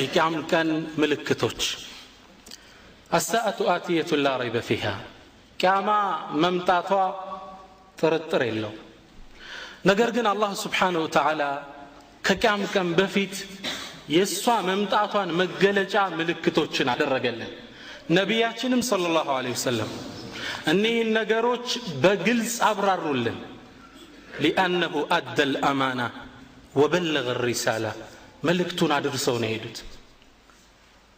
የቂያም ቀን ምልክቶች الساعة آتية لا ريب فيها ቂያማ መምጣቷ ጥርጥር የለው ነገር ግን አላህ Subhanahu Wa Ta'ala ከቂያም ቀን በፊት የሷ መምጣቷን መገለጫ ምልክቶችን አደረገልን ነብያችንም ሰለላሁ ዐለይሂ ወሰለም እነዚህ ነገሮች በግልጽ አብራሩልን لأنه أدى الأمانة وبلغ الرسالة መልእክቱን አድርሰው ነው ሄዱት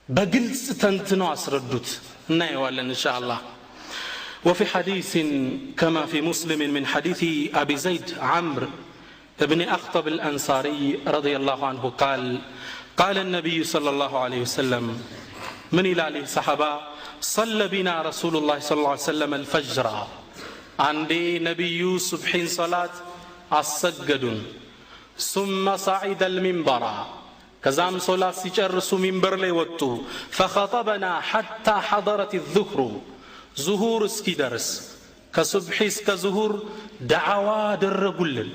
በግልጽ ተንትነው አስረዱት እናየዋለን ኢንሻአላህ وفي حديث كما في مسلم من حديث أبي زيد عمرو ابن أخطب الأنصاري رضي الله عنه قال النبي صلى الله عليه وسلم من إلى الصحابة صلى بنا رسول الله صلى الله عليه وسلم الفجر عندي نبي صبحين صلاة السجدون ثم صعد المنبر كزام صلاة سيجرس منبر ليوتو فخطبنا حتى حضرت الظهر ظهور اسكي درس كصبح اسك ظهور دعوة درقلل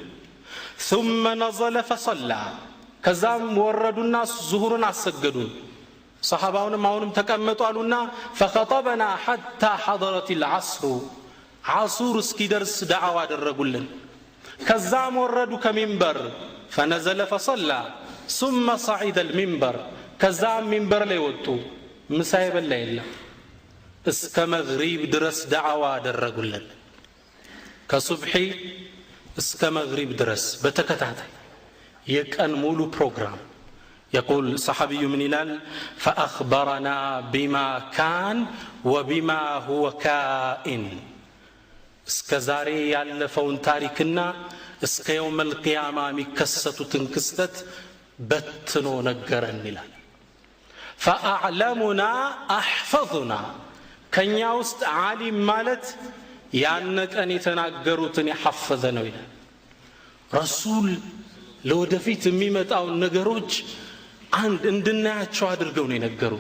ثم نزل فصلى كزام وردوا الناس ظهورنا السجدون صحاباون معونم تكمتوا قالونا فخطبنا حتى حضرت العصر عصور اسكي درس دعوة درقلل كزام وردوا كمنبر فنزل فصلى ثم صعد المنبر كزام منبر ليوتو مسايب الليل እስከ መግሪብ ድረስ ዳዕዋ አደረጉልን ከሱብሒ እስከ መግሪብ ድረስ በተከታታይ የቀን ሙሉ ፕሮግራም يقول صحابي من هلال فأخبرنا بما كان وبما هو كائن እስከ ዛሬ ያለፈውን ታሪክና እስከ يوم القيامة የሚከሰቱትን ክስተት በትኖ ነገረን ይላል فأعلمنا أحفظنا ከኛ ውስጥ ዓሊም ማለት ያን ቀን የተናገሩትን ያሐፈዘ ነው ይላል ረሱል ለወደፊት የሚመጣው ነገሮች አንድ እንድናያቸው አድርገው ነው የነገሩ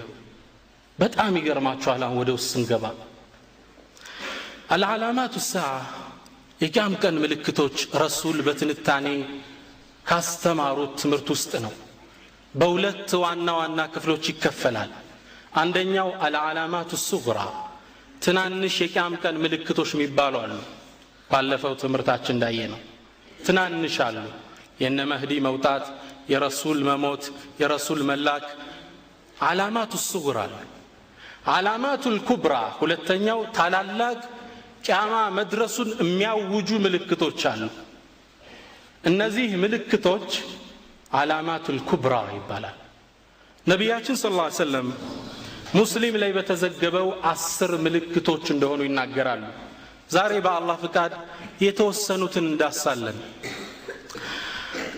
በጣም ይገርማቸዋል አሁን ወደ ውስጥ እንገባ العلامات الساعة የቂያም ቀን ምልክቶች ረሱል በትንታኔ ካስተማሩት ትምህርት ውስጥ ነው በሁለት ዋና ዋና ክፍሎች ይከፈላል አንደኛው العلامات الصغرى ትናንሽ የቂያም ቀን ምልክቶች የሚባሉ አሉ ባለፈው ትምህርታችን እንዳየነው ትናንሽ አሉ የነ መህዲ መውጣት የረሱል መሞት የረሱል መላክ علامات الصغرى علامات الكبرى ሁለተኛው ታላላቅ ቂያማ መድረሱን የሚያውጁ ምልክቶች አሉ እነዚህ ምልክቶች علامات الكبرى ይባላል ነብያችን ሰለላሁ ዐለይሂ ወሰለም ሙስሊም ላይ በተዘገበው 10 ምልክቶች እንደሆኑ ይናገራሉ ዛሬ በአላህ ፍቃድ የተወሰኑትን እንዳሳለን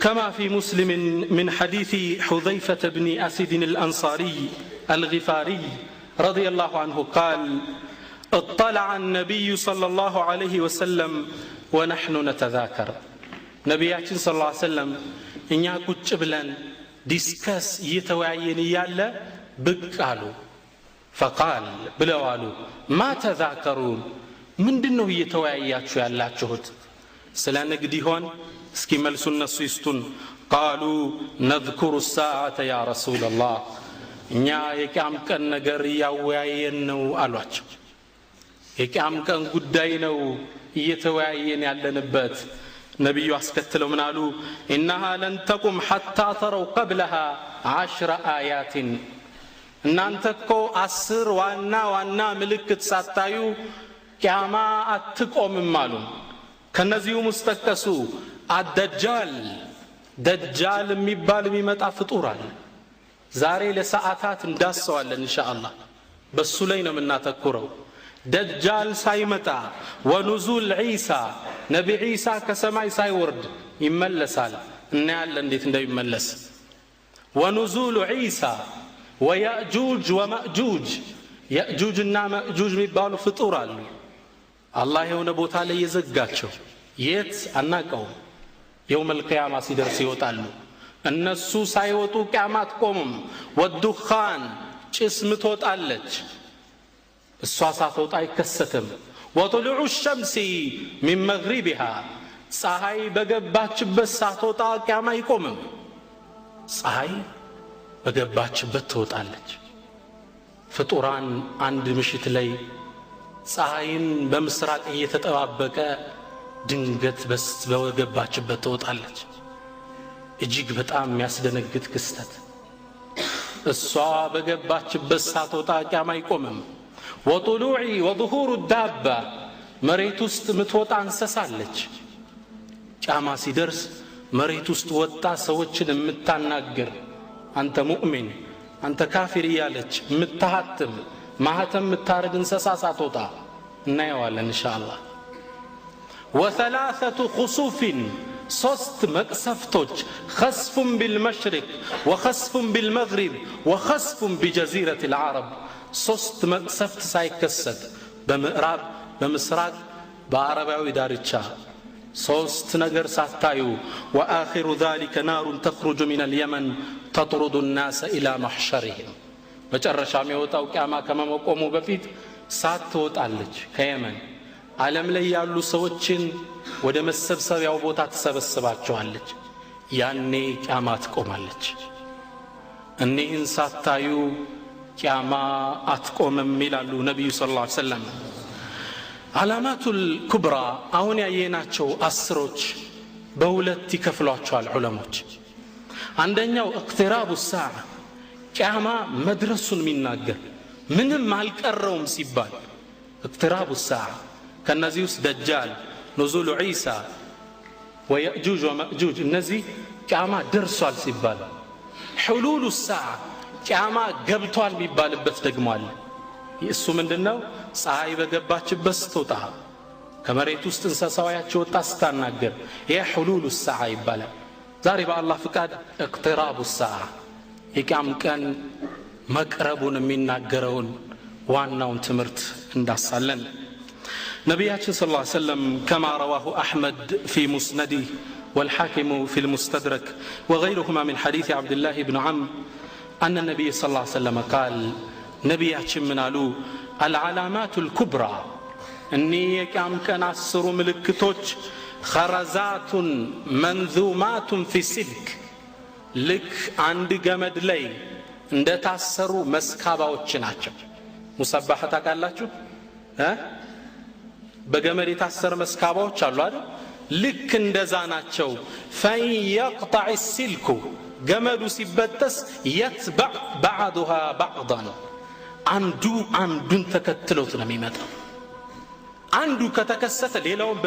كما في مسلم من حديث حذيفة بن أسد الأنصاري الغفاري رضي الله عنه قال اطلع النبي صلى الله عليه وسلم ونحن نتذاكر نبياتنا صلى الله عليه وسلم إن يكتش بلن ديسكاس يتوعين يالا بقالوا فقال بلوالو ما تذاكرون من دنو يتوعياتشو يالاتشوت سلا نقدي هون اسكي ملسو النسو يستون قالوا نذكر الساعة يا رسول الله إنيا يكام كان نقر يوعينو ألواتشو يكام كان قدينو يتوعين يالنبات نبي أسكتلو من قالوا إنها لن تقم حتى تروا قبلها 10 آيات እናንተ እኮ 10 ዋና ምልክት ሳታዩ ቂያማ አትቆምም አሉ ከነዚሁ ሙስተቀሱ ደጃል የሚባል የሚመጣ ፍጡር አለ ዛሬ ለሰዓታት እንዳሰዋለን ኢንሻአላህ በሱ ላይ ነው የምናተኩረው ደጃል ሳይመጣ ወኑዙል ዒሳ ነቢ ዒሳ ከሰማይ ሳይወርድ ይመለሳል እናያለን እንዴት እንደሚመለስ ወኑዙል ዒሳ ويأجوج ومأجوج يأجوجنا مأجوج የሚባሉ ፍጡር አሉ አላህ የሆነ ቦታ ላይ የዘጋቸው የት አናቀው يوم القيامة ሲደርስ ይወጣሉ እነሱ ሳይወጡ ቂያማ አትቆምም ወዱኻን ጭስ ምትወጣለች እሷ ሳትወጣ አይከሰትም وطلوع الشمس من مغربها ፀሐይ በገባችበት ሳትወጣ ቂያማ አይቆምም ፀሐይ በገባችበት ትወጣለች። ፍጡራን አንድ ምሽት ላይ ፀሐይን በምስራቅ እየተጠባበቀ ድንገት በገባችበት ትወጣለች። እጅግ በጣም የሚያስደነግጥ ክስተት። እሷ በገባችበት ሳትወጣ ቂያማ አይቆምም። ወጡሉዒ ወظሁሩ ዳባ መሬት ውስጥ ምትወጣ እንስሳለች። ቂያማ ሲደርስ መሬት ውስጥ ወጣ ሰዎችን የምታናግር አንተ ሙእሚን አንተ ካፊር እያለች የምታሃትም ማህተም የምታረግ እንስሳ ሳትወጣ እናየዋለን ኢንሻአላህ። ወثلاثة خسوف ሶስት መቅሰፍቶች خسف بالمشرق وخسف بالمغرب وخسف بجزيرة العرب ሶስት መቅሰፍት ሳይከሰት በምዕራብ በምስራቅ በአረባዊ ዳርቻ ሶስት ነገር ሳታዩ وآخر ذلك نار تخرج من اليمن تطرد الناس إلى محشرهم መጨረሻም የወጣው ቂያማ ከመቆሙ በፊት ሳትወጣለች ከየመን ዓለም ላይ ያሉ ሰዎችን ወደ መሰብሰቢያው ቦታ ተሰበስባቸዋለች። ያኔ ቂያማ ትቆማለች። እነዚህን ሳታዩ ቂያማ አትቆምም ይላሉ ነብዩ ሰለላሁ ዐለይሂ ወሰለም። ዓላማቱል ኩብራ አሁን ያየናቸው አስሮች በሁለት ይከፍሏቸዋል ዑለሞች። አንደኛው እቅትራቡ ሰዓ ቂያማ መድረሱን የሚናገር ምንም አልቀረውም ሲባል እቅትራቡ ሰዓ ከነዚህ ውስጥ ደጃል ኑዙሉ ዒሳ ወየእጁጅ ወመእጁጅ እነዚህ ቂያማ ደርሷል ሲባል ሁሉሉ ሰዓ ቂያማ ገብቷል የሚባልበት ደግሞ አለ። እሱ ምንድነው? ፀሐይ በገባችበት ስትወጣ ከመሬት ውስጥ እንስሳዋያቸው ወጣ ስታናገር ይሄ ሁሉሉ ሰዓ ይባላል። ዛሬ በአላህ ፍቃድ እቅትራቡ ሰዓ የቂያም ቀን መቅረቡን የሚናገረውን ዋናውን ትምህርት እንዳሳለን نبياتنا صلى الله عليه وسلم كما رواه أحمد في مسنده والحاكم في المستدرك وغيرهما من حديث عبد الله بن عمرو أن النبي صلى الله عليه وسلم قال نبياتنا منالو العلامات الكبرى أني كم كان عصر ملكتوج خرزات منذومات في سلك لك عند جمد لي عند تعصروا مسكابة ናቸው ሙሰባህ ታውቃላችሁ በገመድ የታሰረ መስካባዎች አሉ አይደል? ልክ እንደዛ ናቸው። فيقطع السلك ገመዱ ሲበጠስ يتبع بعضها بعضا አንዱ አንዱን ተከትሎት ነው የሚመጣው። አንዱ ከተከሰተ ሌላውን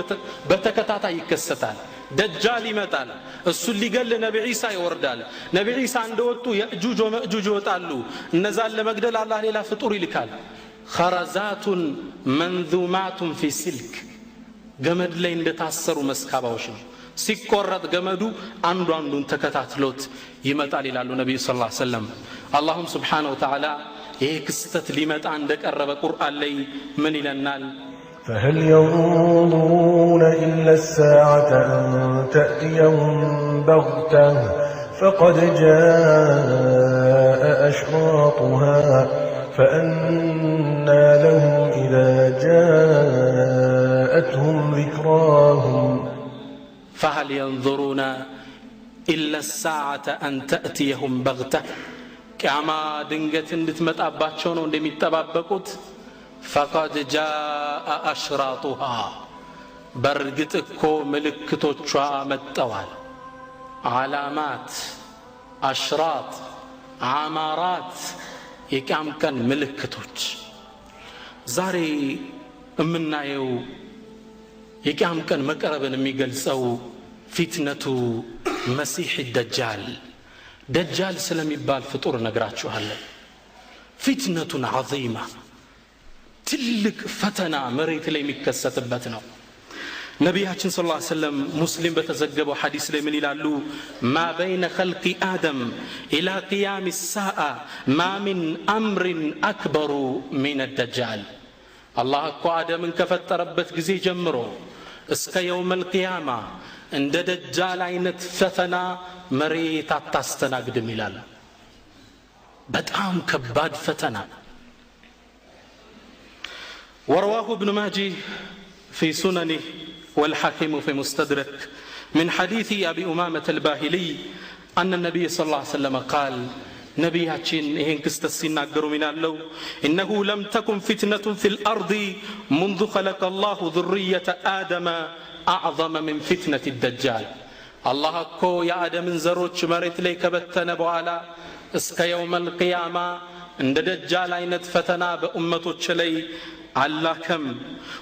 በተከታታይ ይከሰታል። ደጃል ይመጣል። እሱ ሊገል ነብይ ኢሳ ይወርዳል። ነብይ ኢሳ እንደወጡ የእጁጅ ወመእጁጅ ይወጣሉ። እነዛን ለመግደል አላህ ሌላ ፍጡር ይልካል። خرزات منذومات في سلك ገመድ ላይ እንደታሰሩ መስካባዎች ነው። ሲቆረጥ ገመዱ አንዱ አንዱን ተከታትሎት ይመጣል ይላሉ ነብዩ ሰለላሁ ዐለይሂ ወሰለም። አላህም ሱብሓነሁ ወተዓላ ይሄ ክስተት ሊመጣ እንደቀረበ ቁርአን ላይ ምን ይለናል? فهل ينظرون إلا الساعة أن تأتيهم بغتة فقد جاء أشراطها فأنى لهم إذا جاءتهم ذكراهم فهل ينظرون إلا الساعة أن تأتيهم بغتة كما دنجت እንድትመጣባቸው እንደሚጠባበቁት فقد جاء أشراطها በርግጥ እኮ ምልክቶቿ መጥተዋል። علامات أشراط عمارات የቂያም ቀን ምልክቶች ዛሬ እምናየው የቂያም ቀን መቀረብን የሚገልጸው ፊትነቱ መሲህ ደጃል ደጃል ስለሚባል ፍጡር ነግራችኋለሁ። ፊትነቱን عظيمة ትልቅ ፈተና መሬት ላይ የሚከሰትበት ነው። ነቢያችን ሰለላሁ ዐለይሂ ወሰለም ሙስሊም በተዘገበው ሐዲስ ላይ ምን ይላሉ? ማ በይነ ኸልቂ አደም ኢላ ቂያም الساعة ما من أمر أكبر من الدجال አላህ እኮ አደምን ከፈጠረበት ጊዜ ጀምሮ እስከ የውመል ቂያማ እንደ ደጃል አይነት ፈተና መሬት አታስተናግድም ይላል። በጣም ከባድ ፈተና። ورواه ابن ماجه في سننه والحاكم في مستدرك من حديث أبي أمامة الباهلي أن النبي صلى الله عليه وسلم قال ነቢያችን ይሄን ክስተት ሲናገሩ ምናለው إنه لم تكن فتنة في الأرض منذ خلق الله ذرية آدم أعظم من فتنة الدجال الله እኮ የአደምን ዘሮች መሬት ላይ ከበተነ በኋላ እስከ يوم القيامة እንደ ደጃል አይነት ፈተና በኡመቶች ላይ አላከም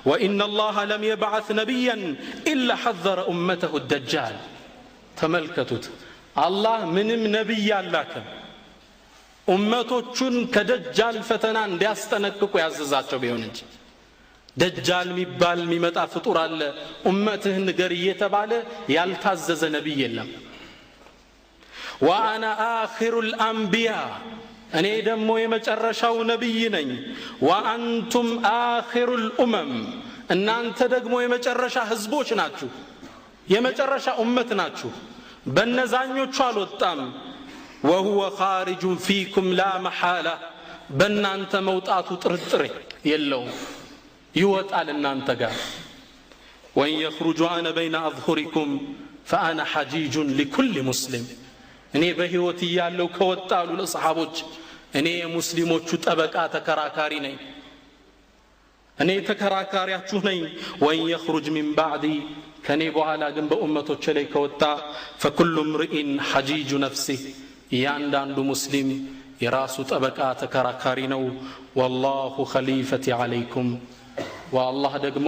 وإن الله لم يبعث نبيا إلا حذر أمته الدجال ተመልከቱት አላህ ምንም ነብይ አላከም ኡመቶቹን ከደጃል ፈተና እንዲያስጠነቅቁ ያዘዛቸው ቢሆን እንጂ ደጃል የሚባል የሚመጣ ፍጡር አለ ኡመትህን ንገር እየተባለ ያልታዘዘ ነብይ የለም وأنا آخر الأنبياء እኔ ደግሞ የመጨረሻው ነብይ ነኝ وأنتم آخر الأمم እናንተ ደግሞ የመጨረሻ ህዝቦች ናችሁ የመጨረሻ ኡመት ናችሁ በነዛኞቹ አልወጣም وهو خارج فيكم لا محالة በእናንተ መውጣቱ ጥርጥር የለውም ይወጣል እናንተ ጋር وإن يخرج أنا بين أظهركم فأنا حجيج لكل مسلم እኔ በህይወት ያለው ከወጣሉ ለሰሃቦች እኔ የሙስሊሞቹ ጠበቃ ተከራካሪ ነኝ እኔ ተከራካሪያችሁ ነኝ وإن يخرج من بعدي ከኔ በኋላ ግን በኡመቶች ላይ ከወጣ فكل امرئ حجيج نفسه ያንዳንዱ ሙስሊም የራሱ ጠበቃ ተከራካሪ ነው والله خليفتي عليكم والله ደግሞ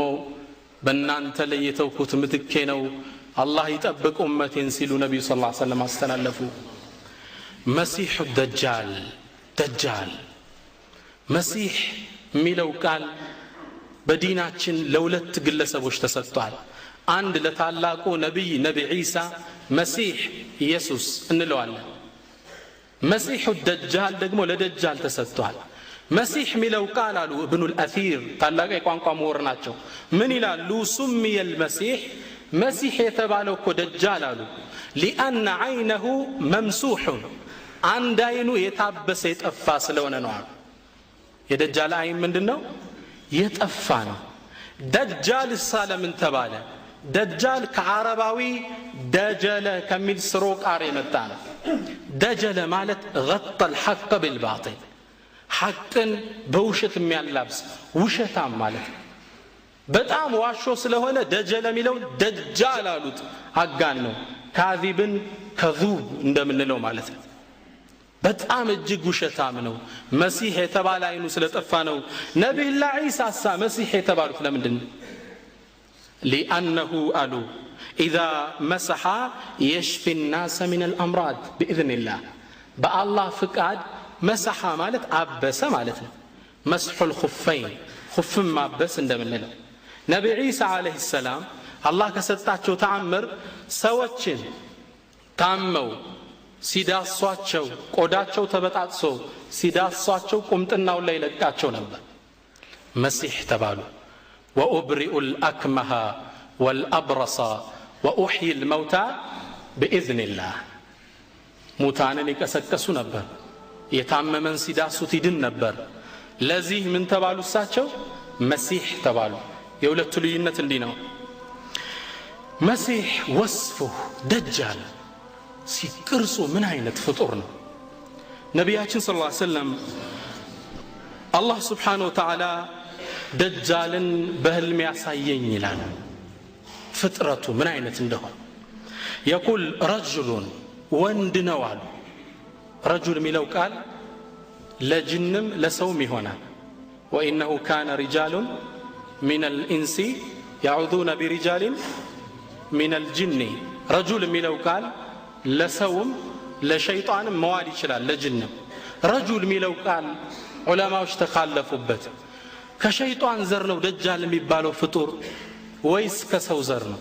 በእናንተ ላይ የተውኩት ምትኬ ነው አላህ ይጠብቅ ኡመቴን ሲሉ ነብዩ ሰለላሁ ዐለይሂ ወሰለም አስተላለፉ መሲህ ደጃል መሲህ ሚለው ቃል በዲናችን ለሁለት ግለሰቦች ተሰጥቷል አንድ ለታላቁ ነብይ ኢሳ መሲህ ኢየሱስ እንለዋለን መሲህ ደጃል ደግሞ ለደጃል ተሰጥቷል መሲህ ሚለው ቃል አሉ ኢብኑ አልአሲር ታላቁ የቋንቋ ምሁር ናቸው ምን ይላሉ ሱሚየ المسيح መሲህ የተባለው እኮ ደጃል አሉ لأن عينه ممسوح አንድ አይኑ የታበሰ የጠፋ ስለሆነ ነው አሉ የደጃል አይን ምንድነው የጠፋ ነው ደጃል ሰለምን ተባለ ደጃል ከአረባዊ ደጀለ ከሚል ስሮ ቃል የመጣ ነው ደጀለ ማለት غطى الحق بالباطل ሐቅን በውሸት የሚያላብስ ውሸታም ማለት ነው በጣም ዋሾ ስለሆነ ደጀለ ሚለው ደጃል አሉት አጋን ነው ካዚብን ከዙብ እንደምንለው ማለት ነው በጣም እጅግ ውሸታም ነው መሲህ የተባለ አይኑ ስለጠፋ ነው ነብዩላህ ኢሳሳ መሲህ የተባሉት ለምንድን لأنه قالوا إذا مسح يشفي الناس من الأمراض بإذن الله بالله فقاد مسح مالت عبس مالت مسح الخفين خف ما عبس እንደምንለው ነብዩ ኢሳ አለይሂ ሰላም አላህ ከሰጣቸው ተአምር ሰዎችን ታመው ሲዳሷቸው ቆዳቸው ተበጣጥሶ ሲዳሷቸው ቁምጥናው ላይ ለቃቸው ነበር መሲህ ተባሉ وأبرئ الأكمه والأبرص وأحيي الموتى بإذن الله موتانن يكسكسو ነበር የታመመን ሲዳሱት ይድን ነበር ለዚህ ምን ተባሉ እሳቸው መሲህ ተባሉ የሁለቱ ልዩነት እንዲህ ነው መሲህ ወስፉ ደጃል ሲቅርጹ ምን አይነት ፍጡር ነው ነብያችን ሰለላሁ ዐለይሂ ወሰለም አላህ Subhanahu Wa Ta'ala ደጃልን በህልም ያሳየኝ ይላል ፍጥረቱ ምን አይነት እንደሆነ يقول رجل ወንድ ነው አሉ رجل ሚለው ቃል ለጅንም ለሰውም ይሆናል وانه كان رجال من الانس يعوذون برجال من الجن رجل ሚለው ቃል ለሰውም ለሸይጣንም መዋል ይችላል ለጅንም رجل ሚለው ቃል ዑለማዎች ተካለፉበት ከሸይጣን ዘር ነው ደጃል የሚባለው ፍጡር ወይስ ከሰው ዘር ነው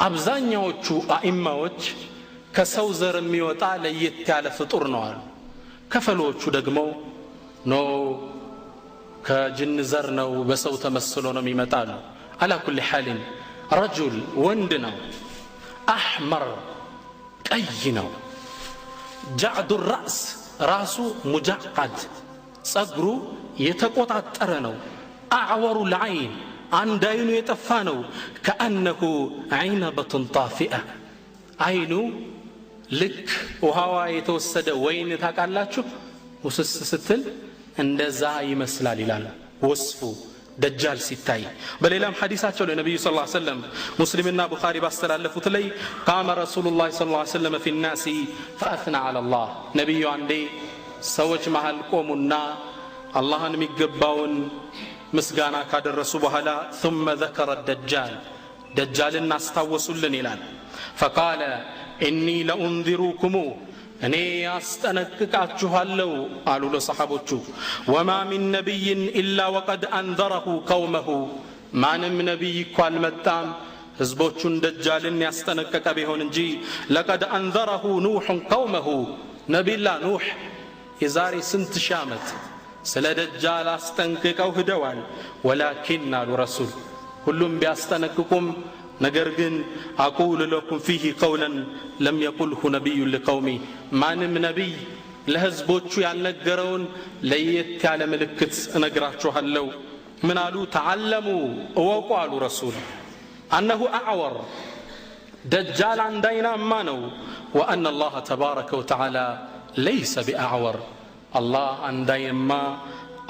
አብዛኛዎቹ አኢማዎች ከሰው ዘር የሚወጣ ለየት ያለ ፍጡር ነው አሉ ከፈሎቹ ደግሞ ኖ ከጅን ዘር ነው በሰው ተመስሎ ነው የሚመጣሉ على كل حال رجل ወንድ ነው احمر ቀይ ነው جعد الراس ራሱ مجعد ጸጉሩ የተቆጣጠረ ነው اعور العين አንድ አይኑ የጠፋ ነው كانه عينبه طافئه አይኑ ልክ ውሃዋ የተወሰደ ወይን ታቃላችሁ ውስስ ስትል እንደዛ ይመስላል ይላል ወስፉ ደጃል ሲታይ። በሌላም ሐዲሳቸው ለነብዩ ሰለላሁ ዐለይሂ ወሰለም ሙስሊምና ቡኻሪ ባስተላለፉት ላይ قام رسول الله صلى الله عليه وسلم في الناس فاثنى على الله ነብዩ አንዴ ሰዎች መሃል ቆሙና አላህን የሚገባውን ምስጋና ካደረሱ በኋላ ثم ذكر الدجال دجالን አስታወሱልን ይላል። فقال إني لأنذركم እኔ ያስጠነቅቃችኋለሁ አሉ ለሰሃቦቹ። ወማ ሚን ነቢይ ኢላ ወቀድ አንዘረሁ ቀውመሁ ማንም ነቢይ እኮ አልመጣም ህዝቦቹን ደጃልን ያስጠነቀቀ ቢሆን እንጂ ለቀድ አንዘረሁ ኑሑን ቀውመሁ ነቢላ ኑሕ የዛሬ ስንት ሺህ ዓመት ስለ ደጃል አስጠንቅቀው ሂደዋል። ወላኪን አሉ ረሱል ሁሉም ቢያስጠነቅቁም ነገር ግን አቁል ለኩም ፊህ ቀውለን ለም የቁልሁ ነቢዩ ለቀውሚ ማንም ነቢይ ለህዝቦቹ ያልነገረውን ለየት ያለ ምልክት እነግራችኋለሁ። ምን አሉ? ተዓለሙ እወቁ አሉ ረሱል አነሁ አዕወር ደጃል አንድ አይናማ ነው። ወአነ አላህ ተባረከ ወተዓላ ለይሰ ቢአዕወር አላህ አንድ አይንማ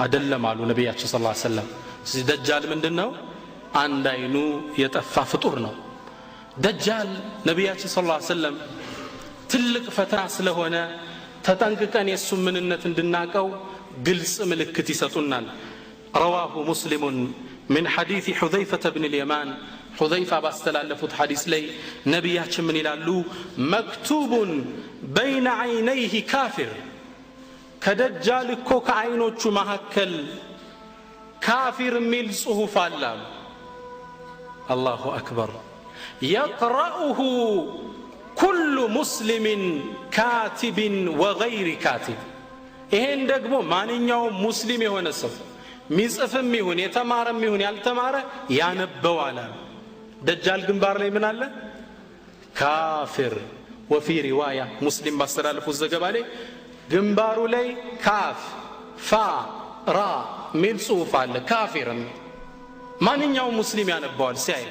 አይደለም አሉ ነቢያችን ሰለላሁ ዐለይሂ ወሰለም። ስለዚህ ደጃል ምንድነው? አንድ አይኑ የጠፋ ፍጡር ነው። ደጃል ነቢያችን ሰለላሁ ዐለይሂ ወሰለም ትልቅ ፈተና ስለሆነ ተጠንቅቀን የሱ ምንነት እንድናቀው ግልጽ ምልክት ይሰጡናል። رواه مسلم من حديث حذيفة بن اليمان حذيفة باستلالفت حديث لي نبياتش من يلالو مكتوب بين عينيه كافر كدجال كوك عينوچ مهكل كافر ميل صحف الله الله أكبر يقرأه كل مسلم كاتب وغير كاتب ይሄን ደግሞ ማንኛውም ሙስሊም የሆነ ሰው ሚጽፍም ይሁን የተማረም ይሁን ያልተማረ ያነበዋል። ደጃል ግንባር ላይ ምን አለ? ካፊር። ወፊ ሪዋያ ሙስሊም ባስተላለፉት ዘገባ ላይ ግንባሩ ላይ ካፍ ፋ ራ ሚል ጽሑፍ አለ። ካፊር ማንኛውም ሙስሊም ያነበዋል ሲያይ።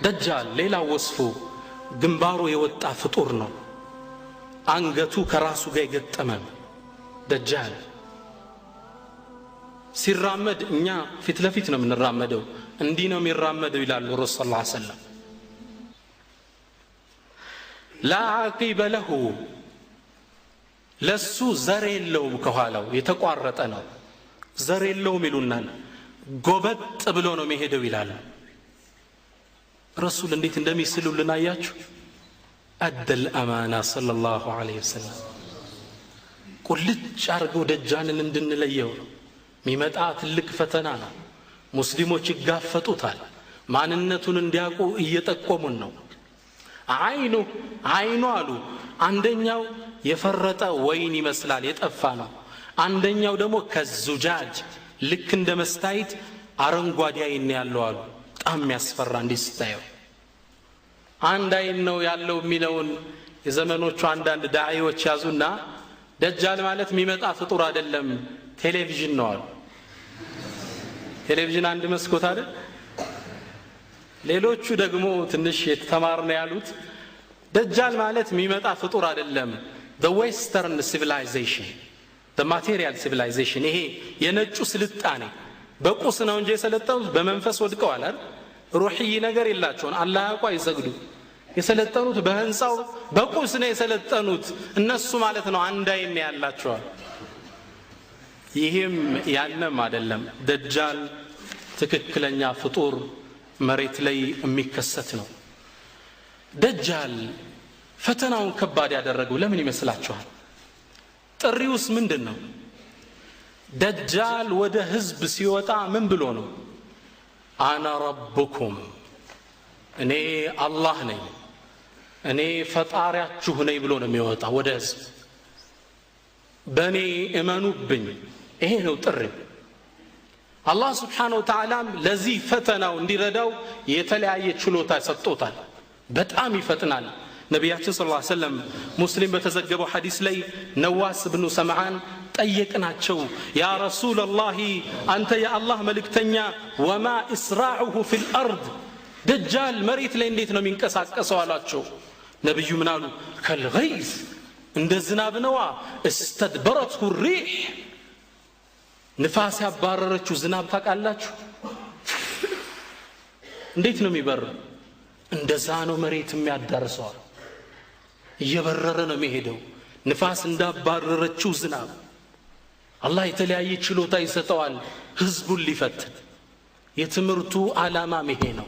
ደጃል ሌላ ወስፉ ግንባሩ የወጣ ፍጡር ነው። አንገቱ ከራሱ ጋር የገጠመ ደጃል ሲራመድ እኛ ፊት ለፊት ነው የምንራመደው፣ እንዲህ ነው የሚራመደው ይላሉ ረሱል ሰለላሁ ዐለይሂ ወሰለም። ላ ዓቂበ ለሁ ለሱ ዘር የለውም፣ ከኋላው የተቋረጠ ነው፣ ዘር የለውም ይሉናል። ጎበጥ ብሎ ነው የሚሄደው ይላሉ ረሱል። እንዴት እንደሚስሉልን አያችሁ። አደል አማና ሰለላሁ ዐለይሂ ወሰለም ቁልጭ አርገው ደጃልን እንድንለየው ነው። ሚመጣ ትልቅ ፈተና ነው። ሙስሊሞች ይጋፈጡታል። ማንነቱን እንዲያውቁ እየጠቆሙን ነው። አይኑ አሉ አንደኛው የፈረጠ ወይን ይመስላል የጠፋ ነው። አንደኛው ደግሞ ከዙጃጅ ልክ እንደ መስታይት አረንጓዴ አይን ያለው አሉ። በጣም ያስፈራ እንዲህ ስታየው። አንድ አይን ነው ያለው የሚለውን የዘመኖቹ አንዳንድ ዳዒዎች ያዙና ደጃል ማለት የሚመጣ ፍጡር አይደለም ቴሌቪዥን ነው አሉ። ቴሌቪዥን አንድ መስኮት አይደል? ሌሎቹ ደግሞ ትንሽ የተማርነው ያሉት ደጃል ማለት የሚመጣ ፍጡር አይደለም the western civilization the material civilization ይሄ የነጩ ስልጣኔ በቁስ ነው እንጂ የሰለጠኑት በመንፈስ ወድቀዋል አይደል? ሩሂይ ነገር የላቸውም። አላህ ያውቃ ይሰግዱ የሰለጠኑት በህንጻው በቁስ ነው የሰለጠኑት እነሱ ማለት ነው። አንድ አይን ያላቸው። ይሄም ያንም አይደለም። ደጃል ትክክለኛ ፍጡር መሬት ላይ የሚከሰት ነው። ደጃል ፈተናውን ከባድ ያደረገው ለምን ይመስላችኋል? ጥሪውስ ምንድነው? ደጃል ወደ ህዝብ ሲወጣ ምን ብሎ ነው? አና ረብኩም እኔ አላህ ነኝ፣ እኔ ፈጣሪያችሁ ነኝ ብሎ ነው የሚወጣ ወደ ህዝብ። በእኔ እመኑብኝ። ይሄ ነው ጥሪ። አላህ ስብሓነሁ ወተዓላ ለዚህ ፈተናው እንዲረዳው የተለያየ ችሎታ ሰጥቶታል። በጣም ይፈጥናል። ነቢያችን ሰለላሁ ዐለይሂ ወሰለም ሙስሊም በተዘገበው ሐዲስ ላይ ነዋስ ብኑ ሰምዓን ጠየቅናቸው፣ ያ ረሱለላህ አንተ የአላህ መልእክተኛ ወማ እስራዑሁ ፊል አርድ ደጃል መሬት ላይ እንዴት ነው የሚንቀሳቀሰው አላቸው። ነብዩ ምን አሉ ከልገይዝ እንደ ዝናብ ነዋ استدبرته الريح ንፋስ ያባረረችው ዝናብ ታቃላችሁ እንዴት ነው የሚበር እንደዛ ነው መሬት የሚያዳርሰው እየበረረ ነው የሚሄደው ንፋስ እንዳባረረችው ዝናብ አላህ የተለያየ ችሎታ ይሰጠዋል ህዝቡን ሊፈትን የትምርቱ ዓላማ ይሄ ነው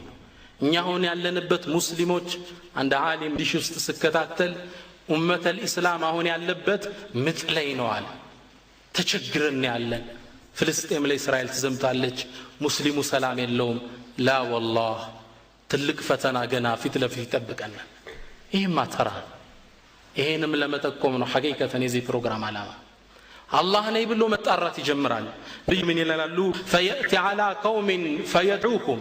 እኛ ሆነ ያለንበት ሙስሊሞች አንድ ዓሊም ዲሽ ውስጥ ስከታተል ኡመተ الاسلام አሁን ያለበት ምጥ ላይ ነው አለ ተቸግረን ያለን ፍልስጤም ላይ እስራኤል ተዘምታለች ሙስሊሙ ሰላም የለውም ላ والله ትልቅ ፈተና ገና ፊት ለፊት ይጠብቀናል ይሄማ ተራ ይሄንም ለመጠቆም ነው ሐቂቀተን የዚህ ፕሮግራም ዓላማ አላህ ነይ ብሎ መጣራት ይጀምራል ምን ይላሉ فياتي على قوم فيدعوكم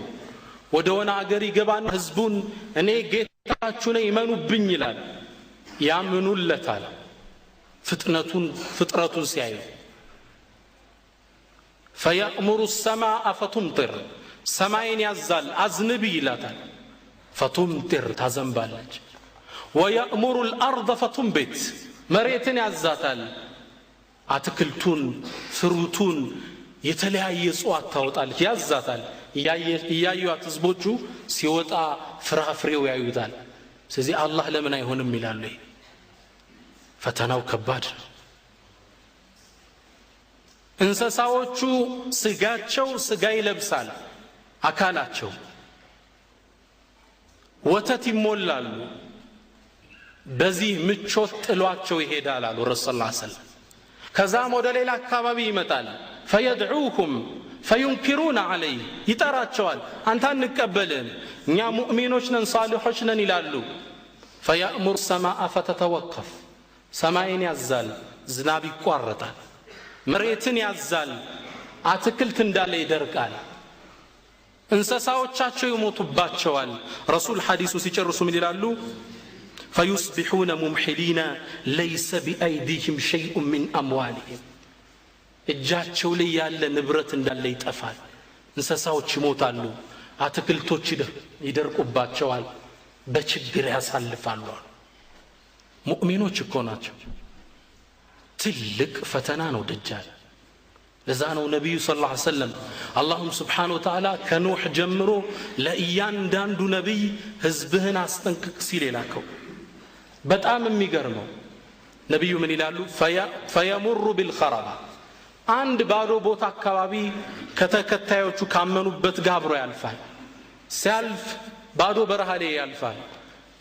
ወደሆነ አገር ይገባና ህዝቡን እኔ ጌታችሁ ነኝ ይመኑብኝ ይላል ያምኑለታል ፍጥረቱን ሲያዩ فيأمر السماء فتمطر ሰማይን ያዛል አዝንቢ ይላታል فتمطر ታዘንባለች ويأمر الأرض فتنبت መሬትን ያዛታል አትክልቱን ፍሩቱን የተለያየ ጽዋት ታወጣለች ያዛታል ያያዩት ህዝቦቹ ሲወጣ ፍራፍሬው ያዩታል ስለዚህ አላህ ለምን አይሆንም ይላሉ ፈተናው ከባድ ነው እንስሳዎቹ ስጋቸው ስጋ ይለብሳል አካላቸው ወተት ይሞላሉ በዚህ ምቾት ጥሏቸው ይሄዳል አሉ ረሱላህ ሰለላሁ ዐለይሂ ወሰለም ከዛም ወደ ሌላ አካባቢ ይመጣል فيدعوهم فينكرون عليه ይጠራቸዋል አንተ አንቀበልን እኛ ሙእሚኖች ነን ሷሊሖች ነን ይላሉ فيأمر السماء فتتوقف ሰማይን ያዛል ዝናብ ይቋረጣል መሬትን ያዛል አትክልት እንዳለ ይደርቃል እንስሳዎቻቸው ይሞቱባቸዋል ረሱል ሐዲሱ ሲጨርሱ ምን ይላሉ فيصبحون ممحلين ليس بأيديهم شيء من أموالهم እጃቸው ላይ ያለ ንብረት እንዳለ ይጠፋል እንስሳዎች ይሞታሉ አትክልቶች ይደርቁባቸዋል በችግር ያሳልፋሉ ሙእሚኖች እኮ ናቸው ትልቅ ፈተና ነው ደጃል ለዛ ነው ነብዩ ሰለላሁ ዐለይሂ ወሰለም አላህም Subhanahu Wa Ta'ala ከኑህ ጀምሮ ለእያንዳንዱ ነብይ ህዝብህን አስጠንቅቅ ሲል የላከው በጣም የሚገርመው ነብዩ ምን ይላሉ فيمر بالخرابة አንድ ባዶ ቦታ አካባቢ ከተከታዮቹ ካመኑበት ጋብሮ ያልፋል ሲያልፍ ባዶ በረሃ ላይ ያልፋል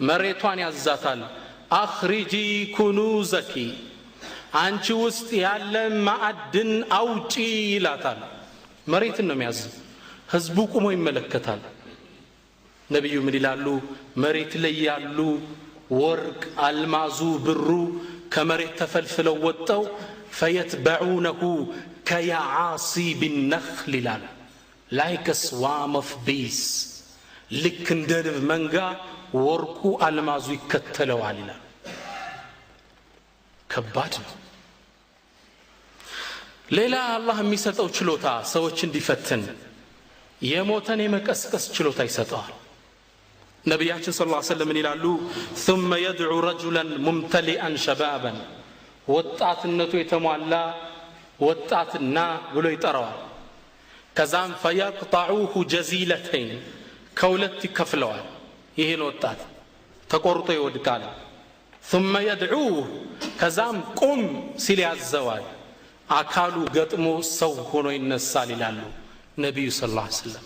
መሬቷን ያዛታል አኽሪጂ ኩኑዘኪ አንቺ ውስጥ ያለ ማዕድን አውጪ ይላታል መሬትን ነው የሚያዝ ህዝቡ ቆሞ ይመለከታል ነብዩ ምን ይላሉ መሬት ላይ ያሉ ወርቅ አልማዙ ብሩ ከመሬት ተፈልፍለው ወጣው فيتبعونه كيعاصيب النخل like a swarm of bees ልክ እንደ ንብ መንጋ ወርቁ አልማዙ ይከተለዋል ይላል ከባድ ነው ሌላ አላህ የሚሰጠው ችሎታ ሰዎች እንዲፈትን የሞተን የመቀስቀስ ችሎታ ይሰጠዋል ነብያችን ሰለላሁ ዐለይሂ ወሰለም ይላሉ ثم يدعو رجلا ممتلئا شبابا ወጣትነቱ የተሟላ ወጣትና ብሎ ይጠራዋል ከዛም فيقطعوه جزيلتين ከሁለት ይከፍለዋል ይሄን ወጣት ተቆርጦ ይወድቃል ثم يدعوه ከዛም ቁም ሲል ያዘዋል አካሉ ገጥሞ ሰው ሆኖ ይነሳል ይላሉ ነብዩ ሰለላሁ ዐለይሂ ወሰለም